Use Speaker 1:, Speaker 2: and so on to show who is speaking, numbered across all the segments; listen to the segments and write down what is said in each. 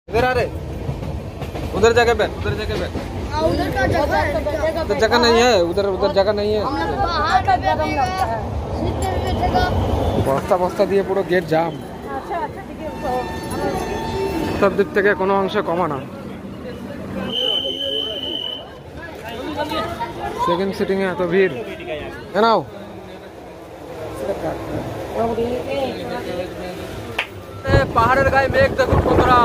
Speaker 1: इधर आ रहे, उधर जगह बैठ, उधर जगह बैठ।
Speaker 2: उधर का
Speaker 1: जगह नहीं है, उधर उधर जगह नहीं है। বস্তা বস্তা দিয়ে পুরো গেট জাম। সব দিক থেকে কোনো অংশে কমা না। সেকেন্ড সিটিং এ এত ভিড় নাও। পাহাড়ের গায়ে মেঘ দেখুন বন্ধুরা।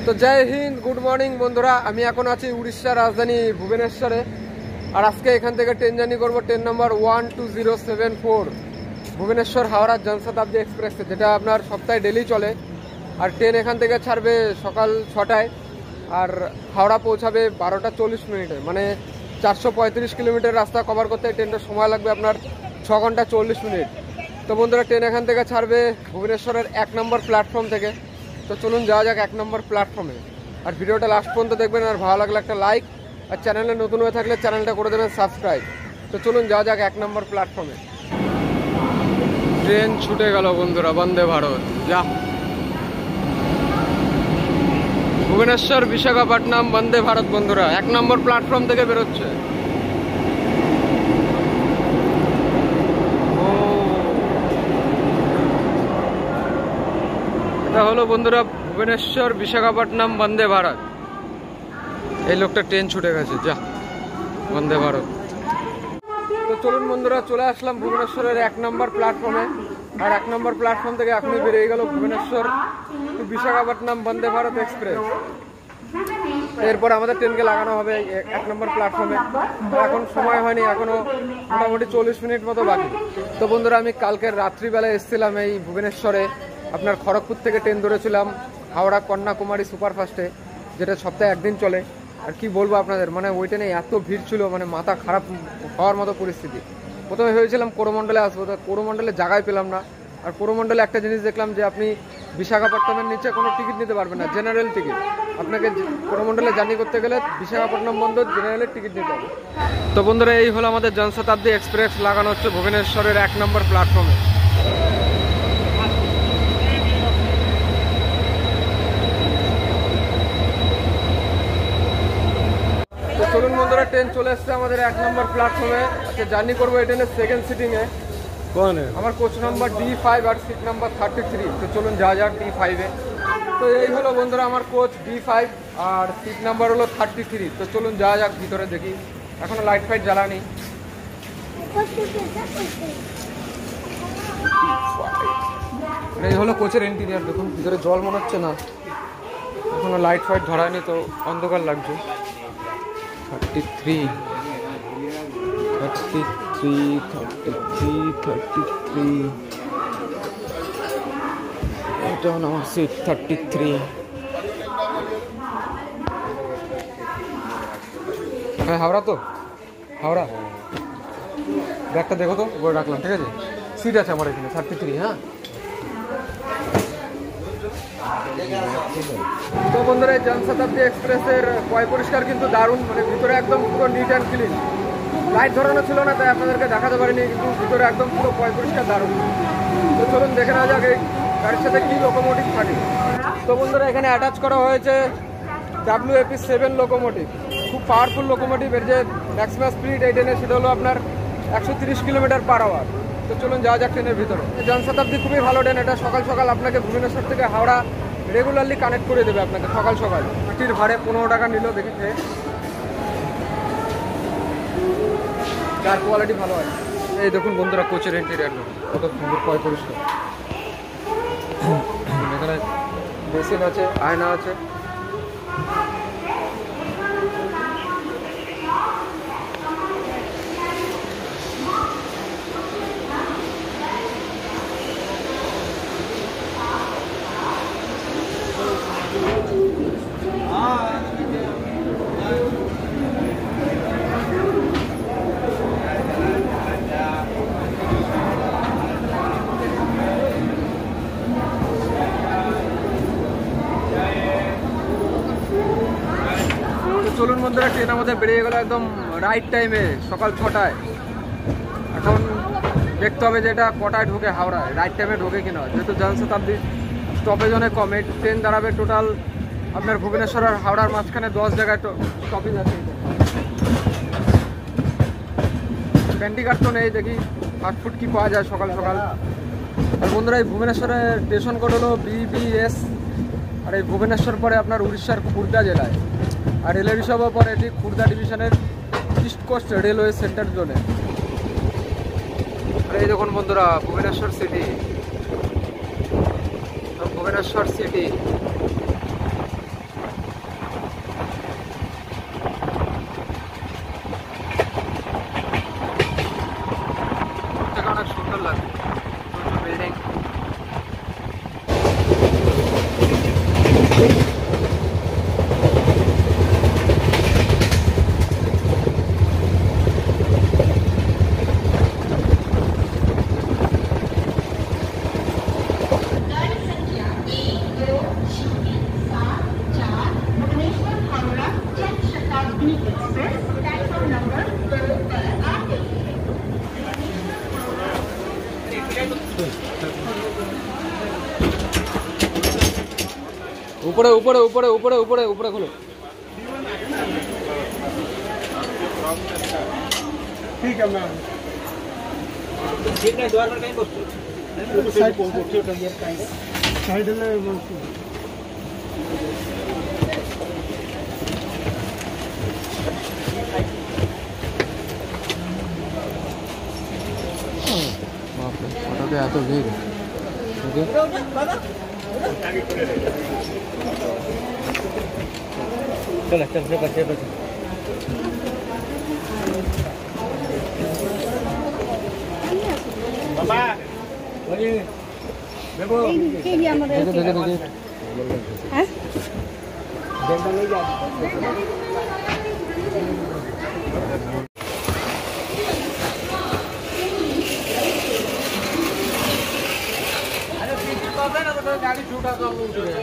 Speaker 1: তো জয় হিন্দ, গুড মর্নিং বন্ধুরা। আমি এখন আছি উড়িষ্যার রাজধানী ভুবনেশ্বরে। আর আজকে এখান থেকে ট্রেন জার্নি করবো ট্রেন নাম্বার 12074 ভুবনেশ্বর হাওড়া জনশতাব্দী এক্সপ্রেসে, যেটা আপনার সপ্তাহে ডেলি চলে। আর ট্রেন এখান থেকে ছাড়বে সকাল 6টায় আর হাওড়া পৌঁছাবে 12টা 40 মিনিটে। মানে 435 কিলোমিটার রাস্তা কভার করতে ট্রেনটার সময় লাগবে আপনার 6 ঘন্টা 40 মিনিট। তো বন্ধুরা ট্রেন এখান থেকে ছাড়বে ভুবনেশ্বরের 1 নম্বর প্ল্যাটফর্ম থেকে। তো চলুন যাওয়া যাক 1 নম্বর প্ল্যাটফর্মে। আর ভিডিওটা লাস্ট পর্যন্ত দেখবেন, আর ভালো লাগলে একটা লাইক, আর চ্যানেলে নতুন হয়ে থাকলে চ্যানেলটা করে দেবেন সাবস্ক্রাইব। তো চলুন যাওয়া যাক 1 নম্বর প্ল্যাটফর্মে। ট্রেন ছুটে গেল বন্ধুরা, বন্দে ভারত। যা ভুবনেশ্বর বিশাখাপট্টনম বন্দে ভারত বন্ধুরা 1 নম্বর প্ল্যাটফর্ম থেকে বেরোচ্ছে। এটা হলো বন্ধুরা ভুবনেশ্বর বিশাখাপট্টনম বন্দে ভারত। এই লোকটা ট্রেন ছুটে গেছে, যা বন্দে ভারত। তো চলুন বন্ধুরা চলে আসলাম ভুবনেশ্বরের 1 নম্বর প্ল্যাটফর্মে। আর 1 নম্বর প্ল্যাটফর্ম থেকে এখনই বেরিয়ে গেল ভুবনেশ্বর টু বিশাখাপট্টনম বন্দে ভারত এক্সপ্রেস। এরপর আমাদের ট্রেনকে লাগানো হবে 1 নম্বর প্ল্যাটফর্মে। এখন সময় হয়নি, এখনো মোটামুটি 40 মিনিট মতো বাকি। তো বন্ধুরা আমি কালকের রাত্রিবেলা এসেছিলাম এই ভুবনেশ্বরে। আপনার খড়গপুর থেকে ট্রেন ধরেছিলাম হাওড়া কন্যাকুমারী সুপারফাস্টে, যেটা সপ্তাহে 1 দিন চলে। আর কি বলবো আপনাদের, মানে ওই ট্রেনে এত ভিড় ছিল, মানে মাথা খারাপ হওয়ার মতো পরিস্থিতি। প্রথমে ভেবেছিলাম করমণ্ডলে আসবো, তো করমণ্ডলে জায়গায় পেলাম না। আর করমণ্ডলে একটা জিনিস দেখলাম যে আপনি বিশাখাপট্টনমের নিচে কোনো টিকিট নিতে পারবেন না, জেনারেল টিকিট। আপনাকে করমণ্ডলে জার্নি করতে গেলে বিশাখাপট্টনম বন্দর জেনারেলের টিকিট নিতে হবে। তো বন্ধুরা এই হলো আমাদের জনশতাব্দী এক্সপ্রেস লাগানো হচ্ছে ভুবনেশ্বরের 1 নম্বর প্ল্যাটফর্মে। চলুন বন্ধুরা ট্রেন চলে এসছে আমাদের 1 নম্বর প্ল্যাটফর্মে। আজকে জার্নি করবো এই ট্রেনের সেকেন্ড সিটিংয়ে। আমার কোচ নাম্বার D5 আর সিট নাম্বার 33। তো চলুন যাওয়া যাক D5-এ। তো এই হলো বন্ধুরা আমার কোচ D5 আর সিট নাম্বার হলো 33। তো চলুন যাওয়া যাক ভিতরে, দেখি এখনো লাইট ফাইট জ্বালানি। এই হলো কোচের ইন্টেরিয়ার, দেখুন ভিতরে জল মনে হচ্ছে না, এখনো লাইট ফাইট ধরায়নি, তো অন্ধকার লাগছে। 33 এটা হলো আমার সিট 33। হ্যাঁ হাওড়া, তো হাওড়া ব্যাগটা দেখো তো, বলে রাখলাম, ঠিক আছে। সিট আছে আমার এখানে 33। হ্যাঁ তো বন্ধুরা এই জনশতাব্দী এক্সপ্রেসের পয় পরিষ্কার কিন্তু দারুণ, মানে ভিতরে একদম পুরো নিট অ্যান্ড ক্লিন। লাইট ধরানো ছিল না তাই আপনাদেরকে দেখাতে পারিনি, কিন্তু ভিতরে একদম পুরো পয় পরিষ্কার দারুণ। তো চলুন দেখে নেওয়া যাক এই গাড়ির সাথে কী লোকোমোটিভ থাকে। তো বন্ধুরা এখানে অ্যাটাচ করা হয়েছে WAP7 লোকোমোটিভ, খুব পাওয়ারফুল লোকোমোটিভ। এর যে ম্যাক্সিমাম স্পিড এই ট্রেনে সেটা হলো আপনার 130 কিলোমিটার/আওয়ার। তো চলুন যাওয়া যাক ট্রেনের ভিতরে। জনশতাব্দী খুবই ভালো ট্রেন, এটা সকাল সকাল আপনাকে ভুবনেশ্বর থেকে হাওড়া রেগুলারলি কানেক্ট করে দেবে আপনাকে সকাল সকাল। মাটির ভাড়ে 15 টাকা নিল দেখেছে, যার কোয়ালিটি ভালো হয়। এই দেখুন বন্ধুরা কোচের ইন্টেরিয়ার কত সুন্দর, পয় পরিষ্কার। এখানে বেসিন আছে, আয়না আছে। দিনের মধ্যে বেরিয়ে গেল একদম রাইট টাইমে, সকাল 6টায়। এখন দেখতে হবে যে এটা কটায় ঢোকে হাওড়ায়, রাইট টাইমে ঢোকে কিনা। যেহেতু জনশতাব্দী স্টপেজ অনেক কম, এই ট্রেন দাঁড়াবে টোটাল আপনার ভুবনেশ্বর আর হাওড়ার মাঝখানে 10 জায়গায় স্টপেজ আছে। প্যান্টিকার তো নেই, দেখি ফাস্টফুড কি পাওয়া যায় সকাল সকাল। আর বন্ধুরা, এই ভুবনেশ্বরের স্টেশন কোড হলো BBS। আর এই ভুবনেশ্বর পরে আপনার উড়িষ্যার খুর্দা জেলায়, আর রেলের হিসাবেও পরে এটি খুর্দা ডিভিশনের ইস্ট কোস্ট রেলওয়ে সেন্টার জোনে। আর এই দেখুন বন্ধুরা, ভুবনেশ্বর সিটি, ভুবনেশ্বর সিটি। অনেক সুন্দর লাগে বিল্ডিং। ऊपर ऊपर ऊपर ऊपर ऊपर ऊपर खोलो। ठीक है मैम, ठीक है। द्वार पर कहीं बसतो साइड पोस्ट होता है काय साइड ला बसतो। बाप रे, फोटो के आतो भीड़। ओके चल चल चल चल चल। बाबा ओए देखो ये हमारे देखो देखो देखो हैं देखो नहीं जा।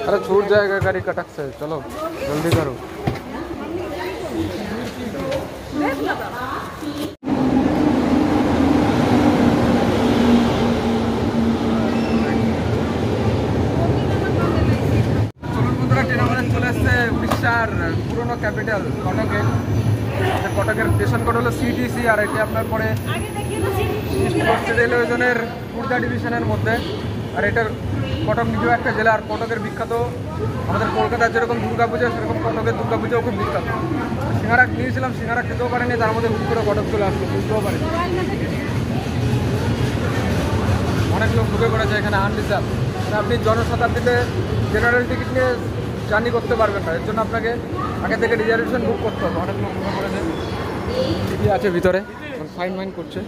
Speaker 1: अरे छूट जाएगा गाड़ी कटक से, चलो जल्दी करो। চলে এসছে উড়িষ্যার পুরনো ক্যাপিটাল কটকে। কটকের স্টেশন কোড হলো CTC। আর এটি আপনার পরে ইস্ট কোস্ট রেলওয়ে জোনের খুর্দা ডিভিশনের মধ্যে। আর এটার কটক নিজেও একটা জেলা। আর কটকের বিখ্যাত আমাদের কলকাতার যেরকম দুর্গাপূজা, সেরকম কটকের দুর্গাপূজাও খুব বিখ্যাত। সিঙ্গারা নিয়েছিলাম, সিঙ্গারা খেতেও পারেনি, তার মধ্যে হুট করে কটক চলে আসলো, বুঝতেও পারেনি। অনেক লোক ঢুকে পড়েছে এখানে আনরিজার্ভ। আপনি জনশতাব্দীতে জেনারেল টিকিট নিয়ে জার্নি করতে পারবেন না, এর জন্য আপনাকে আগে থেকে রিজার্ভেশন বুক করতে হবে। অনেক লোক ঢুকে পড়েছে, কি আছে ভিতরে ফাইন মাইন করছে।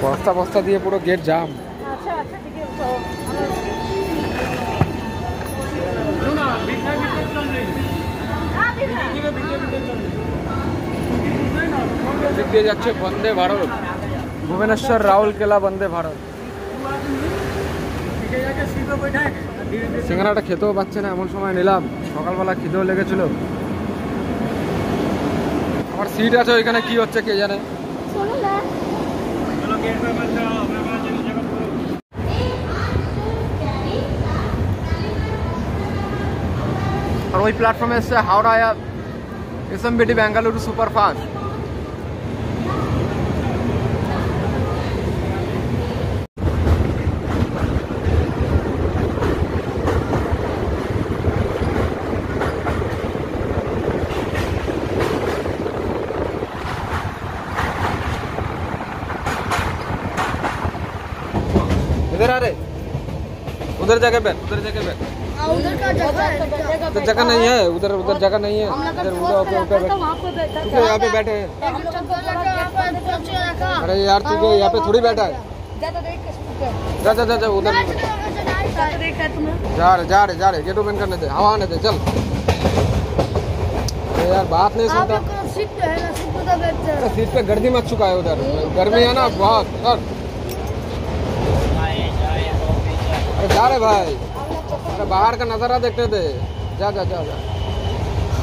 Speaker 1: বস্তা বস্তা দিয়ে পুরো গেট জাম। দিক দিয়ে যাচ্ছে বন্দে ভারত, ভুবনেশ্বর রাউরকেলা বন্দে ভারত। সিঙ্গারাটা খেতেও পাচ্ছে না, এমন সময় নিলাম, সকালবেলা খিদেও লেগেছিল। আমার সিট আছে ওইখানে, কি হচ্ছে কে জানে। और वही प्लेटफॉर्म से हावड़ा या SMBT बेंगलुरु सुपर फास्ट। इधर आ रहे, उधर जगह बैठ, उधर जगह बैठ। उधर का जगह नहीं है, उधर उधर जगह नहीं है, इधर ऊपर यहाँ पे बैठे हैं। अरे यार तू यहाँ पे थोड़ी बैठा है, जा जा जा जा उधर जा रहे गेट ओपन करने दे, हवा आने दे, चल। अरे यार बात नहीं सुनता। सीट पे गर्दी मच चुका है, उधर गर्मी है ना बहुत। अरे जा रहे भाई, अरे बाहर का नजारा देखते थे, जा जा जा जा।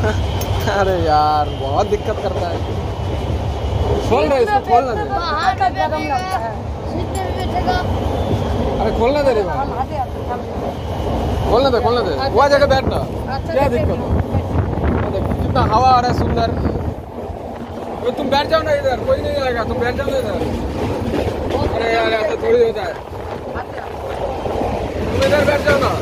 Speaker 1: अरे यार बहुत दिक्कत करता है। खोल रहे इसको, खोलना दे। अरे खोलना दे रे भाई, खोलना दे खोलना दे। वो जगह बैठना, क्या दिक्कत है? कितना हवा आ रहा है सुंदर। तुम बैठ जाओ ना इधर, कोई नहीं आएगा, तुम बैठ जाओ ना इधर। अरे यार ऐसा थोड़ी होता है, तुम इधर बैठ जाओ ना।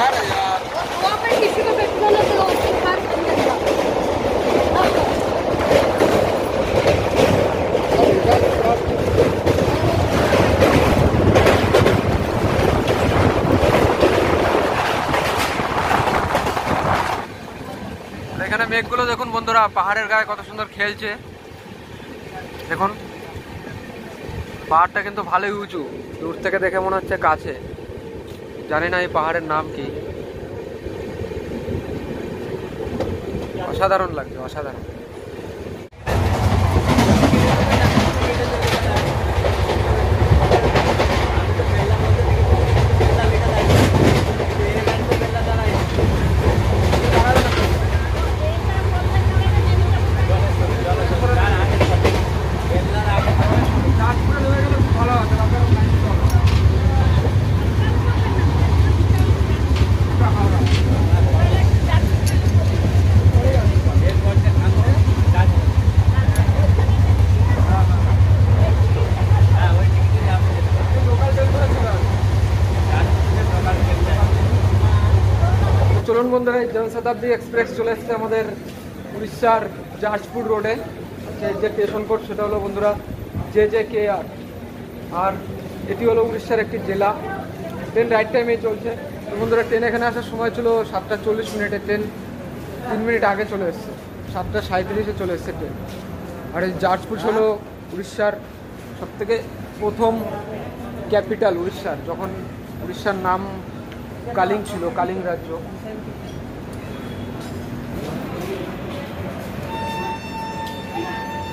Speaker 1: अरे यार
Speaker 2: वहाँ पर किसी को बैठना ना तो उसके पास अंदर जाओ।
Speaker 1: এখানে মেঘগুলো দেখুন বন্ধুরা, পাহাড়ের গায়ে কত সুন্দর খেলছে। দেখুন পাহাড়টা কিন্তু ভালোই উঁচু, দূর থেকে দেখে মনে হচ্ছে কাছে। জানি না এই পাহাড়ের নাম কি। অসাধারণ লাগছে, অসাধারণ। চলুন বন্ধুরা, জনশতাব্দী এক্সপ্রেস চলে এসছে আমাদের উড়িষ্যার জাজপুর রোডে। যে স্টেশন কোড সেটা হলো বন্ধুরা JJKR। আর এটি হলো উড়িষ্যার একটি জেলা। ট্রেন রাইট টাইমেই চলছে। তো বন্ধুরা ট্রেন এখানে আসার সময় ছিল 7:40, ট্রেন 3 মিনিট আগে চলে এসছে, 7:37 চলে এসছে ট্রেন। আর এই জাজপুর হলো উড়িষ্যার সবথেকে প্রথম ক্যাপিটাল উড়িষ্যার, যখন উড়িষ্যার নাম কালিং ছিল, কালিং রাজ্য।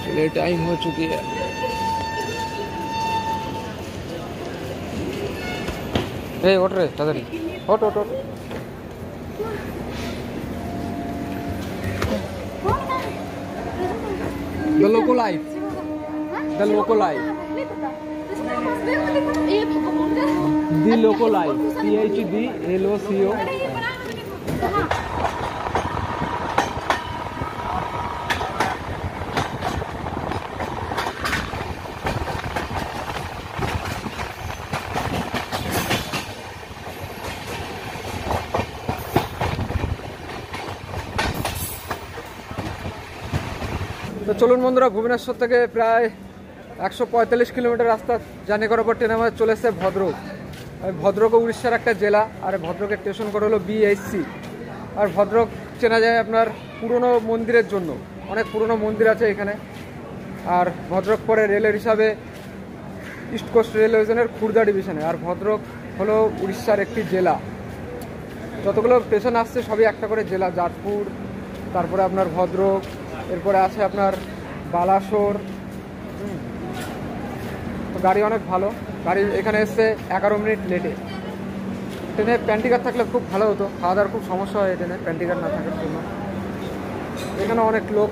Speaker 1: चलिए टाइम हो चुकी है। ए ओट रे तादरी, ओट ओट ओट। The local life, the local life, the local life, PHDLOCO। তো চলুন বন্ধুরা, ভুবনেশ্বর থেকে প্রায় 145 কিলোমিটার রাস্তা জার্নি করার পর ট্রেন আমাদের চলে এসছে ভদ্রক। ভদ্রক উড়িষ্যার একটা জেলা। আর ভদ্রকের স্টেশন কোড হলো BSC। আর ভদ্রক চেনা যায় আপনার পুরনো মন্দিরের জন্য, অনেক পুরনো মন্দির আছে এখানে। আর ভদ্রক পরে রেলের হিসাবে ইস্ট কোস্ট রেলওয়ে খুর্দা ডিভিশনে। আর ভদ্রক হলো উড়িষ্যার একটি জেলা। যতগুলো স্টেশন আসছে সবই একটা করে জেলা। জাজপুর, তারপরে আপনার ভদ্রক, এরপরে আছে আপনার বালাসোর। তো গাড়ি অনেক ভালো, গাড়ি এখানে এসছে 11 মিনিট লেটে। ট্রেনে প্যান্টিকার থাকলে খুব ভালো হতো, খাওয়া দাওয়ার খুব সমস্যা হয় ট্রেনে প্যান্টিকার না থাকার জন্য। এখানে অনেক লোক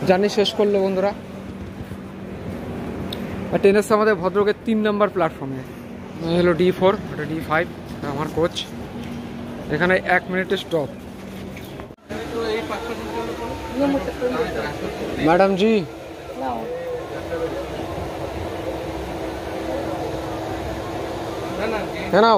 Speaker 1: জার্নি শেষ করলো বন্ধুরা। আর ট্রেন এসছে আমাদের ভদ্রকের 3 নম্বর প্ল্যাটফর্মে। হলো D4, এটা D5, আমার কোচ। এখানে 1 মিনিটের স্টপ। मैडम जी है ना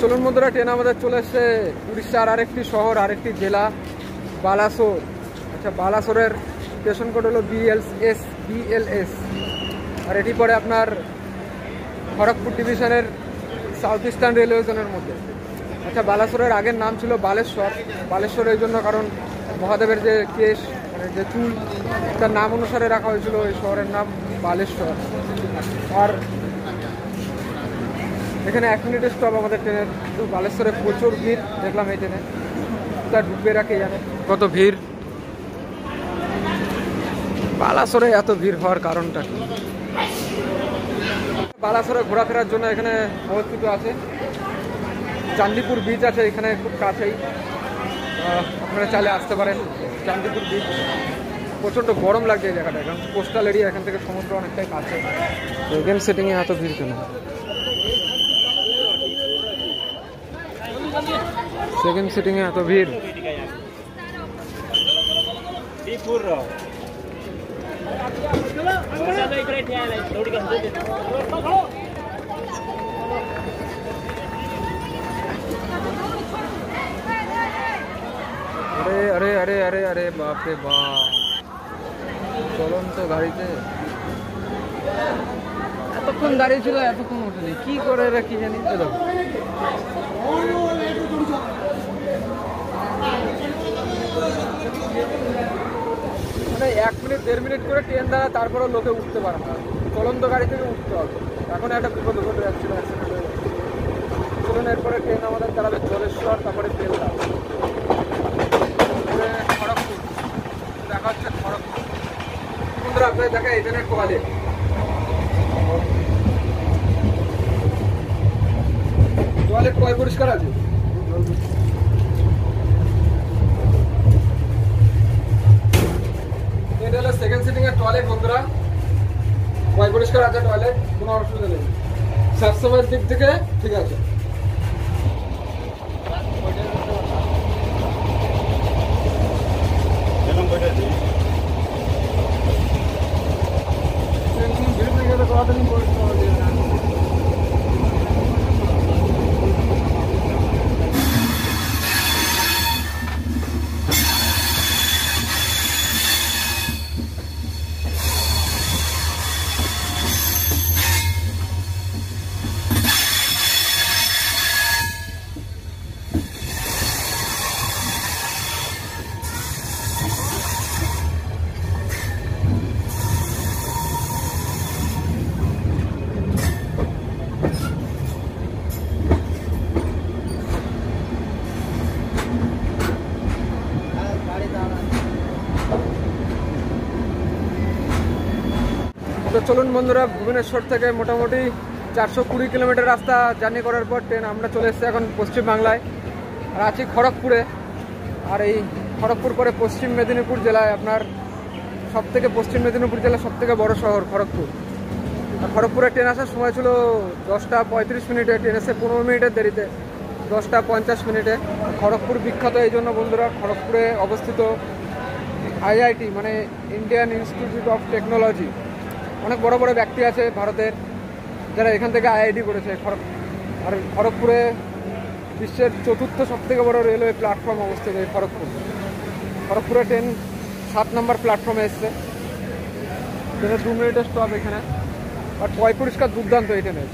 Speaker 1: চলুন বন্ধুরা, ট্রেন আমাদের চলে এসছে উড়িষ্যার আরেকটি শহর, আরেকটি জেলা, বালাসোর। আচ্ছা, বালাসোরের স্টেশন কোড হলো বিএলএস। আর এটি পরে আপনার খড়গপুর ডিভিশনের সাউথ ইস্টার্ন রেলওয়ে জোনের মধ্যে। আচ্ছা, বালাসোরের আগের নাম ছিল বালেশ্বর। বালেশ্বর এই জন্য কারণ মহাদেবের যে কেশ, মানে যে চুল, তার নাম অনুসারে রাখা হয়েছিল এই শহরের নাম বালেশ্বর। আর এখানে 1 মিনিটের স্টপ আমাদের ট্রেনের। কিন্তু বালেশ্বরে প্রচুর ভিড় দেখলাম এই ট্রেনে। তা ঢুকবে রাখে জানে কত ভিড়। বালাসোরে এত ভিড় হওয়ার কারণটা কি? বালাসোরে ঘোরাফেরার জন্য এখানে অবস্থিত আছে চান্দিপুর বিচ আছে, এখানে খুব কাছেই, আপনারা চাইলে আসতে পারেন। চান্দিপুর বিচ প্রচণ্ড গরম লাগছে এই জায়গাটা, কারণ কোস্টাল এরিয়া, এখান থেকে সমুদ্র অনেকটাই কাছে। সেকেন্ড সিটিংয়ে এত ভিড় কেন? সেকেন্ড সিটিংয়ে এত ভিড়। अरे अरे अरे अरे अरे बाप रे बाप, চলন্ত গাড়িতে এতক্ষণ দাঁড়িয়ে ছিল, এতক্ষণ ওঠেনি, কি করে এরা কি জানি। মানে 1 মিনিট 1.5 মিনিট করে ট্রেন দ্বারা, তারপরেও লোকে উঠতে পারে না, চলন্ত গাড়ি থেকে উঠতে হবে। এখন একটা বিপদ ঘটে যাচ্ছিল, অ্যাক্সিডেন্ট হয়ে যাচ্ছে। চলুন, এরপরে ট্রেন আমাদের দাঁড়াবে জলেশ্বর, তারপরে বেলদা, খড়গপুর। দেখা হচ্ছে খড়গপুর। বন্ধুরা, আপনাদের দেখা এই ট্রেনের টয়লেট। টয়লেট কয় পরিষ্কার আছে? এটা হলো সেকেন্ড সিটিং এর টয়লেট। বন্ধুরা, কয় পরিষ্কার আছে টয়লেট, কোনো অসুবিধা নেই, সবসময়ের দিক থেকে ঠিক আছে। তো চলুন বন্ধুরা, ভুবনেশ্বর থেকে মোটামুটি 420 কিলোমিটার রাস্তা জার্নি করার পর ট্রেন আমরা চলে এসেছি এখন পশ্চিমবাংলায়, আর আছি খড়গপুরে। আর এই খড়গপুর পরে পশ্চিম মেদিনীপুর জেলায়, আপনার সবথেকে পশ্চিম মেদিনীপুর জেলার সবথেকে বড় শহর খড়গপুর। আর খড়গপুরে ট্রেন আসার সময় ছিল 10টা 35 মিনিটে, ট্রেন এসে 15 মিনিটের দেরিতে 10টা 50 মিনিটে। খড়গপুর বিখ্যাত এই জন্য বন্ধুরা, খড়গপুরে অবস্থিত আইআইটি মানে ইন্ডিয়ান ইনস্টিটিউট অফ টেকনোলজি। অনেক বড় বড় ব্যক্তি আছে ভারতের, যারা এখান থেকে আইআইটি করেছে। আর খড়গপুরে বিশ্বের 4র্থ সবথেকে বড় রেলওয়ে প্ল্যাটফর্ম অবস্থিত এই খড়গপুর। খড়গপুরে ট্রেন 7 নম্বর প্ল্যাটফর্মে এসছে। ট্রেনের 2 মিনিটের স্টপ এখানে। আর পয় পরিষ্কার দুর্দান্ত এই ট্রেনের,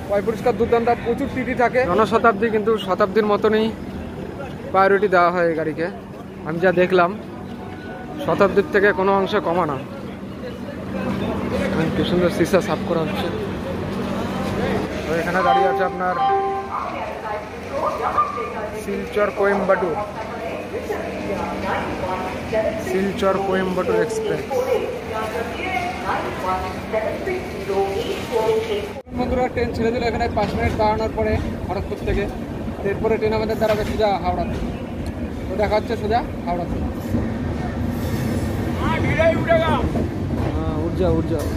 Speaker 1: পয় পরিষ্কার দুর্দান্ত। প্রচুর টিটি থাকে, জনশতাব্দী, কিন্তু শতাব্দীর মতনই প্রায়োরিটি দেওয়া হয় এই গাড়িকে। আমি যা দেখলাম, শতাব্দীর থেকে কোনো অংশে কমা না। কি সুন্দর সিসা সাফ করা হচ্ছে। এখানে দাঁড়িয়ে আছে আপনার শিলচর কোয়েম্বাটুর, শিলচর কোয়েম্বাটুর এক্সপ্রেস। বন্ধুরা, ট্রেন ছেড়ে দিল এখানে 5 মিনিট দাঁড়ানোর পরে খড়গপুর থেকে। এরপরে ট্রেন আমাদের দাঁড়াবে সোজা হাওড়াতে। তো দেখা হচ্ছে সোজা হাওড়াতে। हाँ, उठ जाओ उठ जाओ।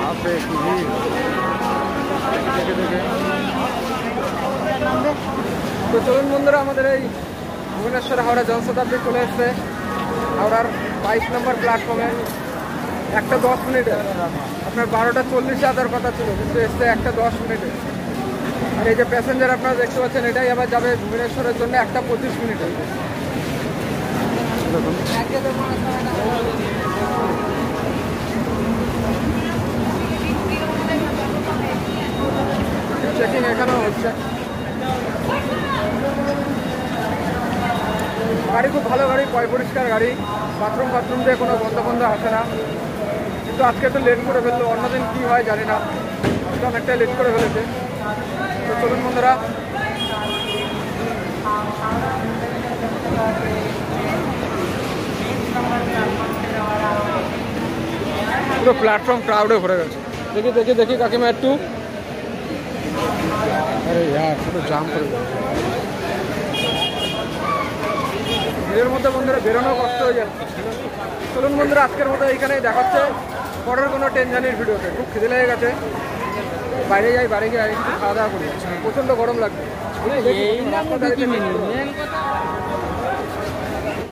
Speaker 1: বাপরে, কি ভিড়। দেখে দেখে। তো চলুন বন্ধুরা, আমাদের এই ভুবনেশ্বর হাওড়া জনশতাব্দী চলে এসছে হাওড়ার 22 নম্বর প্ল্যাটফর্মে। 1:10 মিনিটে, আপনার 12:40-এ আসার কথা ছিল, কিন্তু এসছে 1:10 মিনিটে। আর এই যে প্যাসেঞ্জার আপনারা দেখতে পাচ্ছেন, এটাই আবার যাবে ভুবনেশ্বরের জন্য 1:25 মিনিটে। চেকিং এখানেও হচ্ছে। গাড়ি খুব ভালো গাড়ি, পরিষ্কার গাড়ি, বাথরুম দিয়ে কোনো বন্ধ আসে না। কিন্তু আজকে একটু লেট করে ফেললো, অন্যদিন কী হয় জানি না, আজকে অনেকটাই লেট করে ফেলেছে। তো চলুন বন্ধুরা, পুরো প্ল্যাটফর্ম ক্রাউডে ভরে গেছে। দেখি কাকিমা একটু, আরে ইয়ার পুরো জাম করে গেছে। ভিড়ের মধ্যে বন্ধুরা বেরোনো কষ্ট হয়ে যাচ্ছে। চলুন বন্ধুরা, আজকের মতো এইখানেই দেখাচ্ছে, পরের কোনো টেনশনের ভিডিওতে। খুব খিদে লেগে গেছে, বাইরে গিয়ে একটু খাওয়া দাওয়া করি। প্রচণ্ড গরম লাগবে।